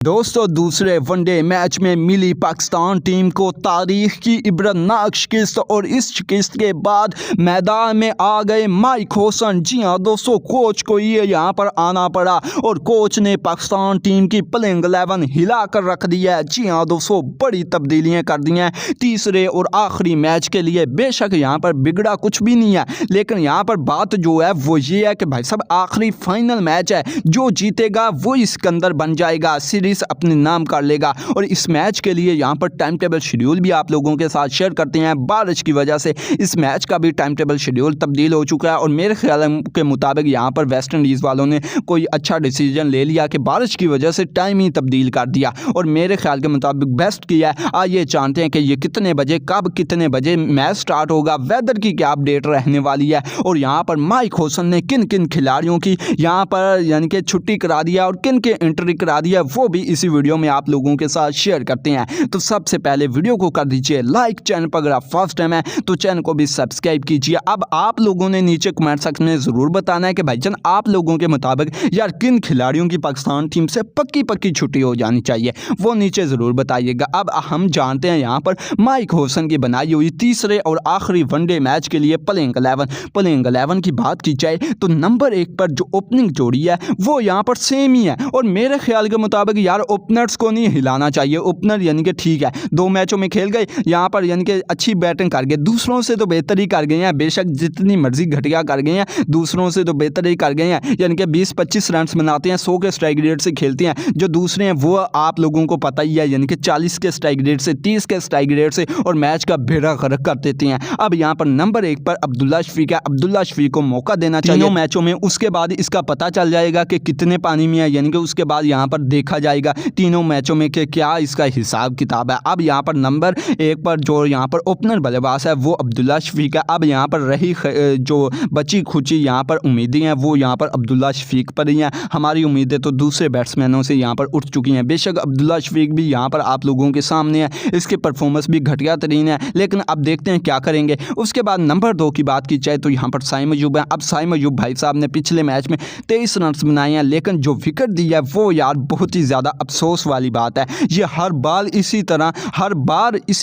दोस्तों दूसरे one day match में मिली पाकिस्तान टीम को तारीख की इबरतनाक शिकस्त और इस शिकस्त के बाद मैदान में आ गए माइक होसन। जी हां दोस्तों, कोच को ये यहाँ पर आना पड़ा और कोच ने पाकिस्तान टीम की प्लेइंग 11 हिला कर रख दी है। जी हां दोस्तों, बड़ी तब्दीलियां कर दी हैं तीसरे और आखिरी मैच के लिए। बेशक यहाँ पर बिगड़ा कुछ भी नहीं है, लेकिन यहाँ पर बात जो है वो ये है कि भाई साहब आखिरी फाइनल मैच है, जो जीतेगा वो सिकंदर बन जाएगा, सीरीज अपने नाम कर लेगा। और इस मैच के लिए यहाँ पर टाइम टेबल शेड्यूल भी आप लोगों के साथ शेयर करते हैं। बारिश की वजह से इस मैच का भी टाइम टेबल शेड्यूल तब्दील हो चुका है और मेरे ख्याल के मुताबिक यहाँ पर वेस्ट इंडीज़ वालों ने कोई अच्छा डिसीजन ले लिया कि बारिश की वजह से टाइम ही तब्दील कर दिया और मेरे ख्याल के मुताबिक बेस्ट किया है। आइए जानते हैं कि ये कितने बजे कब कितने बजे मैच स्टार्ट होगा, वेदर की क्या अपडेट रहने वाली है और यहाँ पर माइक होसन ने किन किन खिलाड़ियों की यहाँ पर यानी कि छुट्टी करा दिया और किन के एंट्री करा दिया, वो भी इसी वीडियो में आप लोगों के साथ शेयर करते हैं। तो सबसे पहले वीडियो को कर दीजिए लाइक, चैनल पर अगर आप फर्स्ट टाइम है तो चैनल को भी सब्सक्राइब कीजिए। अब आप लोगों ने नीचे कमेंट सेक्शन में ज़रूर बताना है कि भाईजान आप लोगों के मुताबिक यार किन खिलाड़ियों की पाकिस्तान टीम से पक्की छुट्टी हो जानी चाहिए, वो नीचे ज़रूर बताइएगा। अब हम जानते हैं यहाँ पर माइक होसन की बनाई हुई तीसरे और आखिरी वनडे मैच के लिए प्लेइंग 11 की बात की जाए तो नंबर 1 पर जो ओपनिंग जोड़ी है वो यहाँ पर सेम ही है और मेरे ख्याल के मुताबिक यार ओपनर्स को नहीं हिलाना चाहिए। ओपनर यानी कि ठीक है 2 मैचों में खेल गए, यहाँ पर यानी कि अच्छी बैटिंग कर गए, दूसरों से तो बेहतर ही कर गए हैं। बेशक जितनी मर्जी घटिया कर गए हैं, दूसरों से तो बेहतर ही कर गए हैं। यानी कि 20-25 रन बनाते हैं, 100 के स्ट्राइक रेट से खेलते हैं। जो दूसरे हैं वो आप लोगों को पता ही है, यानी कि 40 के स्ट्राइक रेट से, 30 के स्ट्राइक रेट से और मैच का बेड़ा गर्क कर देते हैं। अब यहाँ पर नंबर 1 पर अब्दुल्ला शफीक है, अब्दुल्ला शफीक को मौका देना चाहिए तीनों मैचों में। उसके बाद इसका पता चल जाएगा कि कितने पानी में है, यानी कि उसके बाद यहाँ पर देखा जाएगा तीनों मैचों में कि क्या इसका हिसाब किताब है। अब यहाँ पर नंबर 1 पर जो यहाँ पर ओपनर बल्लेबाज है वो अब्दुल्ला शफीक है। अब यहाँ पर रही जो बची खुची यहाँ पर उम्मीदें हैं वो यहाँ पर अब्दुल्ला शफीक पर ही हैं। हमारी उम्मीदें तो दूसरे बैट्समैनों से यहाँ पर उठ चुकी हैं। बेशक अब्दुल्ला शफीक भी यहाँ पर आप लोगों के सामने है, इसके परफॉर्मेंस भी घटिया तरीन है, लेकिन अब देखते हैं क्या करेंगे। उसके बाद नंबर 2 की बात की जाए तो यहाँ पर साइम अयूब है। अब साइम अयूब भाई साहब ने पिछले मैच में 23 रन बनाए हैं, लेकिन जो विकेट दी है वो यार बहुत ही ज़्यादा अफसोस वाली बात है। ये हर बार इसी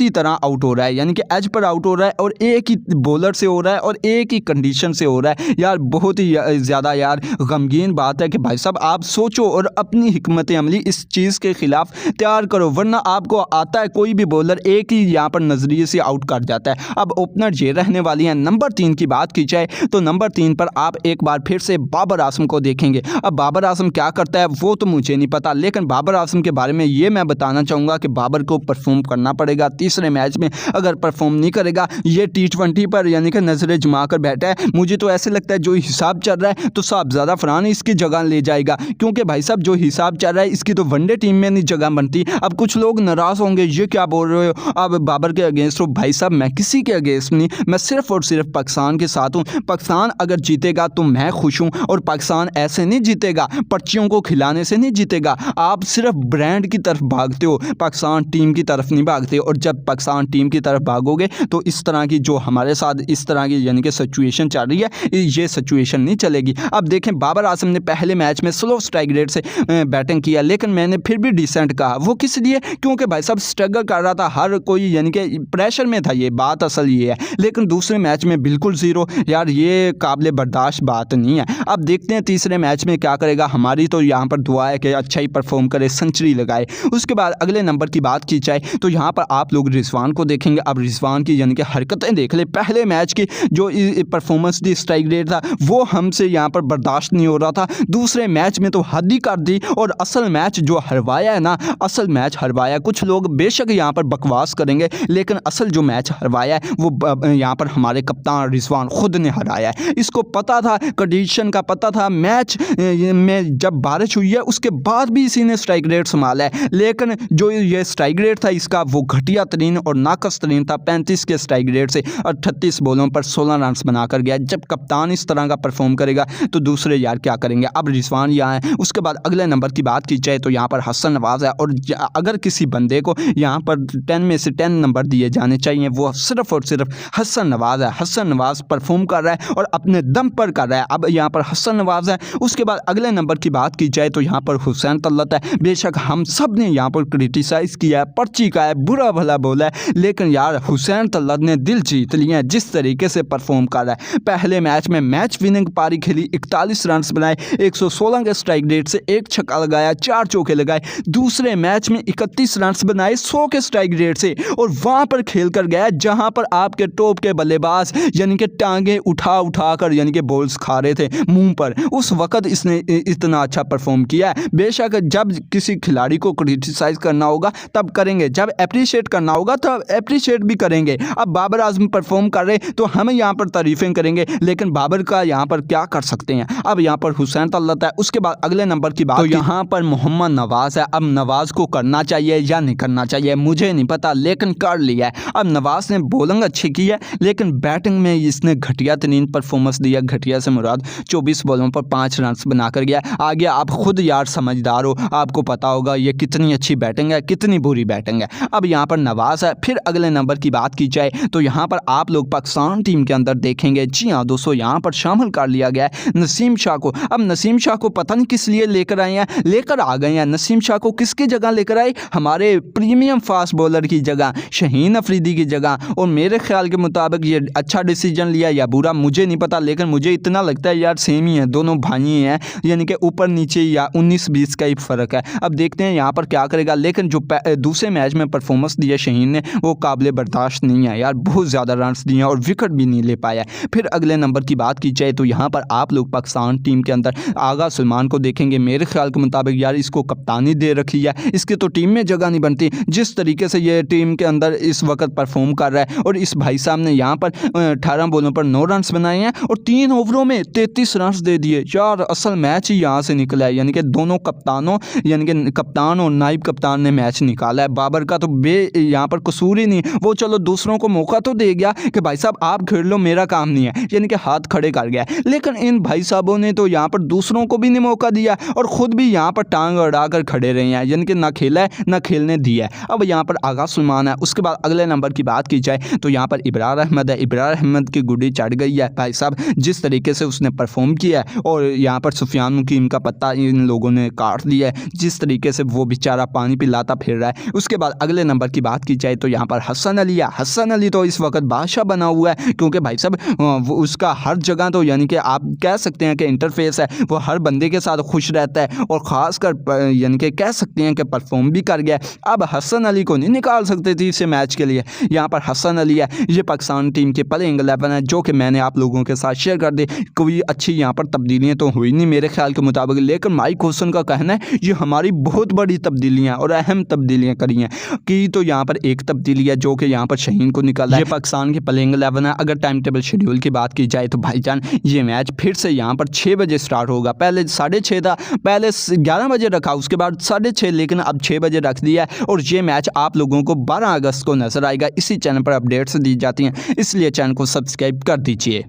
तरह आउट हो रहा है, यानी कि एज पर आउट हो रहा है और एक ही बॉलर से हो रहा है और एक ही कंडीशन से हो रहा है। यार बहुत ही ज़्यादा यार गमगीन बात है कि भाई साहब आप सोचो और अपनी हिकमत अमली इस चीज़ के खिलाफ तैयार करो, वरना आपको आता है कोई भी बॉलर एक ही यहाँ पर नज़रिए से आउट कर जाता है। अब ओपनर ये रहने वाली हैं। नंबर 3 की बात की जाए तो नंबर 3 पर आप एक बार फिर से बाबर आजम को देखेंगे। अब बाबर आजम क्या करता है वो तो मुझे नहीं पता, लेकिन बाबर आजम के बारे में ये मैं बताना चाहूँगा कि बाबर को परफॉर्म करना पड़ेगा तीसरे मैच में। अगर परफॉर्म नहीं करेगा, ये T20 पर यानी कि नज़रें जमा कर बैठा है। मुझे तो ऐसे लगता है जो हिसाब चल रहा है तो साहबजादा फरहान इसकी जगह ले जाएगा, क्योंकि भाई साहब जो हिसाब चल रहा है इसकी तो वनडे टीम में नहीं जगह बनती। अब कुछ लोग नाराज़ होंगे, ये क्या बोल रहे हो अब बाबर के अगेंस्ट हो। भाई साहब मैं किसी के अगेंस्ट नहीं, मैं सिर्फ और सिर्फ पाकिस्तान के साथ हूँ। पाकिस्तान अगर जीतेगा तो मैं खुश हूँ और पाकिस्तान ऐसे नहीं जीतेगा, पर्चियों को खिलाने से नहीं जीतेगा। आप सिर्फ ब्रांड की तरफ भागते हो, पाकिस्तान टीम की तरफ नहीं भागते। और जब पाकिस्तान टीम की तरफ भागोगे तो इस तरह की जो हमारे साथ इस तरह की यानी कि सिचुएशन चल रही है, ये सिचुएशन नहीं चलेगी। अब देखें बाबर आजम ने पहले मैच में स्लो स्ट्राइक रेट से बैटिंग किया, लेकिन मैंने फिर भी डिसेंट कहा। वो किस लिए? क्योंकि भाई साहब स्ट्रगल कर रहा था, हर कोई यानी कि प्रेशर में था, ये बात असल ये है। लेकिन दूसरे मैच में बिल्कुल ज़ीरो, यार ये काबिल बर्दाश्त बात नहीं है। अब देखते हैं तीसरे मैच में क्या करेगा। हमारी तो यहाँ पर दुआ है कि अच्छा ही परफॉर्म करे, सेंचुरी लगाए। उसके बाद अगले नंबर की बात की जाए तो यहाँ पर आप लोग रिजवान को देखेंगे। अब रिजवान की यानी कि हरकतें देख ले, पहले मैच की जो परफॉर्मेंस दी, स्ट्राइक रेट था वो हमसे यहाँ पर बर्दाश्त नहीं हो रहा था। दूसरे मैच में तो हद ही कर दी और असल मैच जो हरवाया है ना, असल मैच हरवाया। कुछ लोग बेशक यहाँ पर बकवास करेंगे, लेकिन असल जो मैच हरवाया है वो यहाँ पर हमारे कप्तान रिजवान खुद ने हराया है। इसको पता था, कंडीशन का पता था, मैच में जब बारिश हुई है उसके बाद भी इसी ने स्ट्राइक रेट संभाला है, लेकिन जो ये स्ट्राइक रेट था इसका वो घटिया तरीन और नाकस तरीन था। 35 के स्ट्राइक रेट से और 38 बॉलों पर 16 रन बनाकर गया। जब कप्तान इस तरह का परफॉर्म करेगा तो दूसरे यार क्या करेंगे। अब रिजवान यहाँ है। उसके बाद अगले नंबर की बात की जाए तो यहाँ पर हसन नवाज है और अगर किसी बंदे को यहाँ पर 10 में से 10 नंबर दिए जाने चाहिए वो सिर्फ और सिर्फ हसन नवाज है। हसन नवाज परफॉर्म कर रहा है और अपने दम पर कर रहा है। अब यहाँ पर हसन नवाज है। उसके बाद अगले नंबर की बात की जाए तो यहाँ पर हुसैन तलत है। बेशक हम सब ने यहाँ पर क्रिटिसाइज़ किया है, पर्ची का है, बुरा भला बोला है, लेकिन यार हुसैन तलत ने दिल जीत लिया है जिस तरीके से परफॉर्म कर रहा है। पहले मैच में मैच विनिंग पारी खेली, 41 रन बनाए, 116 के स्ट्राइक रेट से, 1 छक्का लगाया, 4 चौके लगाए। दूसरे मैच में 31 रन बनाए 100 के स्ट्राइक रेट से, और वहां पर खेल कर गया जहां पर आपके टॉप के बल्लेबाज यानी कि टांगे उठा उठा कर यानी कि बॉल्स खा रहे थे मुंह पर। उस वक्त इसने इतना अच्छा परफॉर्म किया है। बेशक जब किसी खिलाड़ी को क्रिटिसाइज करना होगा तब करेंगे, जब अप्रिशिएट करना होगा तब अप्रिशिएट भी करेंगे। अब बाबर आजम परफॉर्म कर रहे तो हम यहाँ पर तारीफें करेंगे, लेकिन बाबर का यहाँ पर क्या कर सकते हैं। अब यहाँ पर हुसैन तलत है। उसके बाद अगले नंबर की बात तो यहाँ पर मोहम्मद नवाज है। अब नवाज को करना चाहिए या नहीं करना चाहिए मुझे नहीं पता, लेकिन कर लिया है। अब नवाज ने बॉलिंग अच्छी की है, लेकिन बैटिंग में इसने घटिया तरीन परफॉर्मेंस दिया। घटिया से मुराद 24 बॉलों पर 5 रन बनाकर गया। आगे आप खुद यार समझदार हो, आपको पता होगा ये कितनी अच्छी बैटिंग है, कितनी बुरी बैटिंग है। अब यहाँ पर नवाज है। फिर अगले नंबर की बात की जाए तो यहाँ पर आप लोग पाकिस्तान टीम के अंदर देखेंगे, जी हाँ दोस्तों, यहाँ पर शामिल कर लिया गया है नसीम शाह को। अब नसीम शाह को पता नहीं किस लिए लेकर आए हैं, लेकर आ गए हैं। नसीम शाह को किसकी जगह लेकर आए? हमारे प्रीमियम फास्ट बॉलर की जगह, शाहीन अफरीदी की जगह। और मेरे ख्याल के मुताबिक ये अच्छा डिसीजन लिया या बुरा मुझे नहीं पता, लेकिन मुझे इतना लगता है यार सेम ही है, दोनों भाई हैं, यानी कि ऊपर नीचे या 19-20 का ही फ़र्क है। अब देखते हैं यहाँ पर क्या करेगा, लेकिन जो दूसरे मैच में परफॉर्मेंस दिया शाहीन ने वो काबिल बर्दाश्त नहीं है यार, बहुत ज़्यादा रन दिए और विकेट भी नहीं ले पाया। फिर अगले नंबर की बात की जाए तो यहाँ पर आप लोग पाकिस्तान टीम के अंदर आगा सलमान को देखेंगे। मेरे ख्याल के मुताबिक यार इसको कप्तानी दे रखी है, इसकी तो टीम में जगह नहीं बनती जिस तरीके से ये टीम के अंदर इस वक्त परफॉर्म कर रहा है। और इस भाई साहब ने यहाँ पर 18 बॉलों पर 9 रन बनाए हैं और 3 ओवरों में 33 रन दे दिए। यार असल मैच ही यहाँ से निकला है, यानी कि दोनों कप्तानों यानी कि कप्तान और नाइब कप्तान ने मैच निकाला है। बाबर का तो यहाँ पर कसूर ही नहीं, वो चलो दूसरों को मौका तो दे गया कि भाई साहब आप खेल लो, मेरा काम नहीं है, यानी कि हाथ खड़े कर गया। लेकिन इन भाई साहबों ने तो यहाँ पर दूसरों को भी नहीं मौका दिया और ख़ुद भी यहाँ पर टांग अड़ा कर खड़े रहे हैं, यानी कि ना खेला है ना खेलने दिया है। अब यहाँ पर आगा सलमान है। उसके बाद अगले नंबर की बात की जाए तो यहाँ पर इब्रार अहमद है। इब्रार अहमद की गुड्डी चढ़ गई है भाई साहब, जिस तरीके से उसने परफॉर्म किया है। और यहाँ पर सुफियान मुकीम का पत्ता इन लोगों ने काट दिया है, जिस तरीके से वो बेचारा पानी पिलाता फिर रहा है। उसके बाद अगले नंबर की बात की जाए तो यहाँ पर हसन अली है। हसन अली तो इस वक्त बादशाह बना हुआ है, क्योंकि भाई साहब उसका हर जगह तो यानी कि आप कह सकते हैं कि इंटरफेस है, वो हर बंदे के साथ खुश रहता है और ख़ासकर यानी कि कह सकते हैं कि परफॉर्म भी कर गया। अब हसन अली को नहीं निकाल सकते थे इस मैच के लिए। यहाँ पर हसन अली है, ये पाकिस्तान टीम के प्लेइंग 11 है, जो कि मैंने आप लोगों के साथ शेयर कर दी। कोई अच्छी यहाँ पर तब्दीलियाँ तो हुई नहीं मेरे ख्याल के मुताबिक, लेकिन माइक हुसैन का कहना है ये हमारी बहुत बड़ी तब्दीलियाँ और अहम तब्दीलियाँ करी हैं कि। तो यहाँ पर एक तब्दीली है जो कि यहाँ पर शाहीन को निकाला है। ये पाकिस्तान के प्लेइंग 11 है। अगर टाइम टेबल शेड्यूल की बात की जाए तो भाईजान ये मैच फिर से यहाँ पर 6 बजे स्टार्ट होगा। पहले 6:30 था, पहले 11 बजे रखा, उसके बाद 6:30, लेकिन अब 6 बजे रख दिया है। और ये मैच आप लोगों को 12 अगस्त को नजर आएगा। इसी चैनल पर अपडेट्स दी जाती हैं, इसलिए चैनल को सब्सक्राइब कर दीजिए।